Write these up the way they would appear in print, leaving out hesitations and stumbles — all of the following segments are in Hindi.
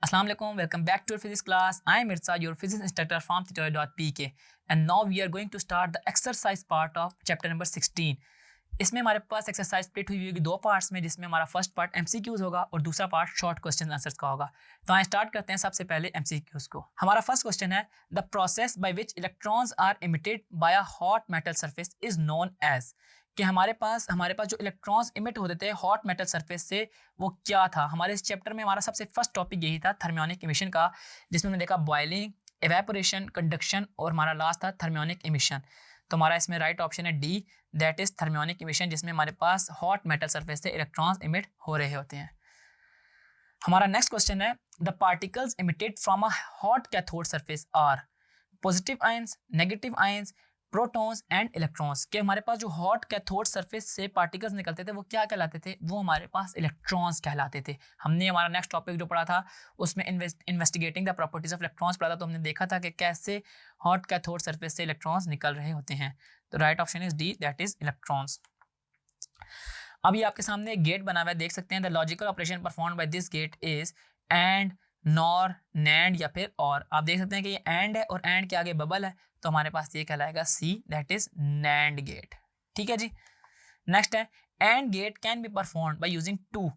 Assalamu alaikum, welcome back to your physics class. I am Mirza, your physics instructor from tutorial.pk, and now we are going to start the exercise part of chapter number 16. इसमें हमारे पास एक्सरसाइज स्प्लिट हुई होगी दो पार्ट्स में, जिसमें हमारा फर्स्ट पार्ट एमसीक्यूज होगा और दूसरा पार्ट शॉर्ट क्वेश्चन आंसर्स का होगा। तो आइए स्टार्ट करते हैं सबसे पहले एमसीक्यूज को। हमारा फर्स्ट क्वेश्चन है the process by which electrons are emitted by a hot metal surface is known as, कि हमारे पास जो इलेक्ट्रॉन्स इमिट होते थे हॉट मेटल सरफेस से वो क्या था। हमारे इस चैप्टर में हमारा सबसे फर्स्ट टॉपिक यही था थर्मियोनिक इमिशन का, जिसमें हमने देखा बॉइलिंग, एवेपोरेशन, कंडक्शन और हमारा लास्ट था थर्मियोनिक इमिशन। तो हमारा इसमें राइट ऑप्शन है D, that is thermionic emission, जिसमें हमारे पास हॉट मेटल सरफेस से इलेक्ट्रॉन्स इमिट हो रहे होते हैं। हमारा नेक्स्ट क्वेश्चन है the particles emitted from a hot cathode surface are positive ions, negative ions, protons and electrons. के हमारे पास जो हॉट कैथोड सरफेस से पार्टिकल्स निकलते थे वो क्या कहलाते थे, वो हमारे पास इलेक्ट्रॉन्स कहलाते थे। हमने हमारा नेक्स्ट टॉपिक जो पढ़ा था उसमें investigating the properties of electrons पढ़ा था, तो हमने देखा था कि कैसे हॉट कैथोड सरफेस से इलेक्ट्रॉन्स निकल रहे होते हैं। तो right option is D, that is electrons. अब ये आपके सामने एक गेट बना हुआ है, देख सकते हैं the logical operation performed by this gate is AND, NOR, NAND या फिर और। आप देख सकते हैं कि ये एंड है और एंड के आगे बबल है, तो हमारे पास ये कहलाएगा C, that is NAND gate. ठीक है जी। नेक्स्ट है AND gate can be performed by using two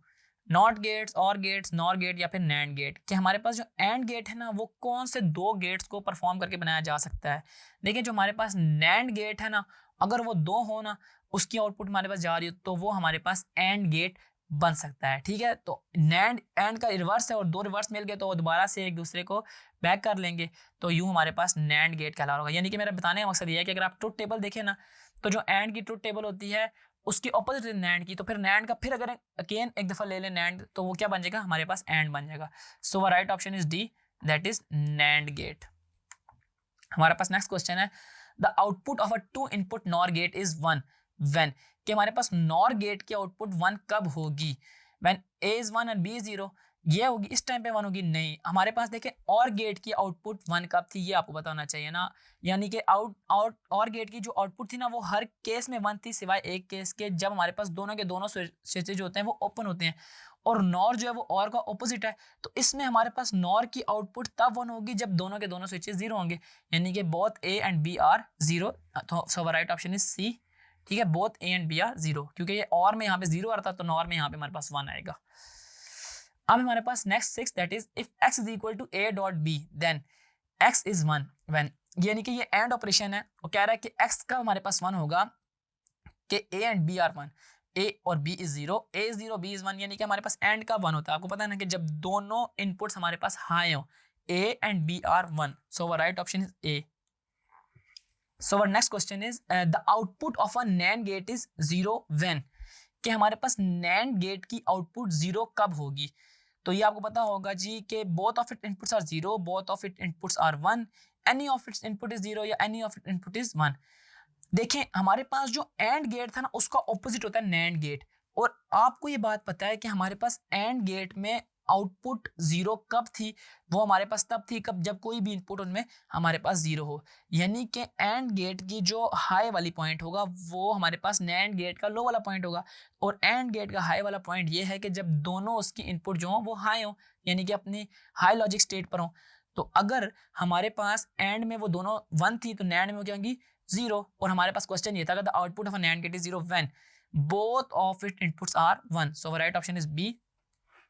NOT gates, OR gates, NOR gate या फिर नैंड गेट। कि हमारे पास जो एंड गेट है ना वो कौन से दो गेट्स को परफॉर्म करके बनाया जा सकता है। देखिए जो हमारे पास नैंड गेट है ना, अगर वो दो हो ना, उसकी आउटपुट हमारे पास जा रही हो, तो वो हमारे पास एंड गेट बन सकता है। ठीक है, तो नैंड एंड का रिवर्स है और दो रिवर्स मिल गए तो वो दोबारा से एक दूसरे को बैक कर लेंगे, तो यूं हमारे पास नैंड गेट कहला होगा। यानी कि मेरा बताने का मकसद ये है कि अगर आप ट्रुथ टेबल देखें ना, तो जो एंड की ट्रुथ टेबल होती है उसकी ऑपोजिट नैंड की, तो फिर नैंड का फिर अगर अगेन एक दफा ले लें नैंड, तो वो क्या बन जाएगा, हमारे पास एंड बन जाएगा। So right option is D, that is NAND gate. हमारे पास नेक्स्ट क्वेश्चन है the output of a two input NOR gate is 1 when, कि हमारे पास नॉर गेट की आउटपुट 1 कब होगी। When A is 1 and B is 0, ये होगी इस टाइम पे 1 होगी। नहीं, हमारे पास देखें और गेट की आउटपुट 1 कब थी, ये आपको पता होना चाहिए ना। यानी कि और गेट की जो आउटपुट थी ना वो हर केस में 1 थी, सिवाय एक केस के, जब हमारे पास दोनों के दोनों स्विचेज होते हैं वो ओपन होते हैं, और नॉर जो है वो और का ऑपोजिट है। तो इसमें हमारे पास नॉर की आउटपुट तब 1 होगी जब दोनों के दोनों स्विचेस 0 होंगे, यानी कि both A and B are 0। तो so right option is C. ठीक है, both A and B are 0, क्योंकि ये और में यहाँ पे 0 आ रहा था, तो नॉर में यहाँ पे हमारे पास 1 आएगा। अब हमारे पास next 6, that is if x is equal to a dot b then x is 1 when, यानी कि ये एंड ऑपरेशन है, वो कह रहा है कि x का हमारे पास 1 होगा कि a and b are 1, a और b is 0, a is 0, b is 1, यानी कि हमारे पास एंड का 1 होता है। आपको पता है ना कि जब दोनों इनपुट्स हमारे पास हाई हो, a and b are 1, so our right option is a. So our next question is the output of a NAND gate is 0 when, कि हमारे पास NAND गेट की आउटपुट 0 कब होगी। तो ये आपको पता होगा जी कि both of its inputs are 0, both of its inputs are 1, any of its input is 0 या any of its input is 1। देखें हमारे पास जो एंड गेट था ना उसका ऑपोजिट होता है नैंड गेट, और आपको ये बात पता है कि हमारे पास एंड गेट में आउटपुट 0 कब थी, वो हमारे पास तब थी कब जब कोई भी इनपुट उनमें हमारे पास 0 हो। यानी कि एंड गेट की जो हाई वाली पॉइंट होगा वो हमारे पास नैंड गेट का लो वाला पॉइंट होगा, और एंड गेट का हाई वाला पॉइंट ये है कि जब दोनों उसकी इनपुट जो हो वो हाई हो, यानी कि अपनी हाई लॉजिक स्टेट पर हो। तो अगर हमारे पास एंड में वो दोनों 1 थी तो नैंड में क्या होंगी 0, और हमारे पास क्वेश्चन ये था कि the output of a NAND gate is 0 when both of it inputs are 1, so right option is B,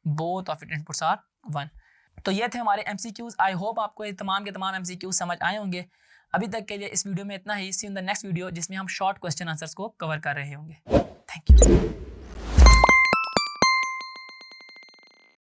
both of it inputs are 1। तो ये थे हमारे एमसीक्यूज। आई होप आपको ये तमाम के तमाम एमसीक्यूज समझ आए होंगे। अभी तक के लिए इस वीडियो में इतना ही। सी इन द नेक्स्ट वीडियो, जिसमें हम शॉर्ट क्वेश्चन आंसर्स को कवर कर रहे होंगे। Thank you.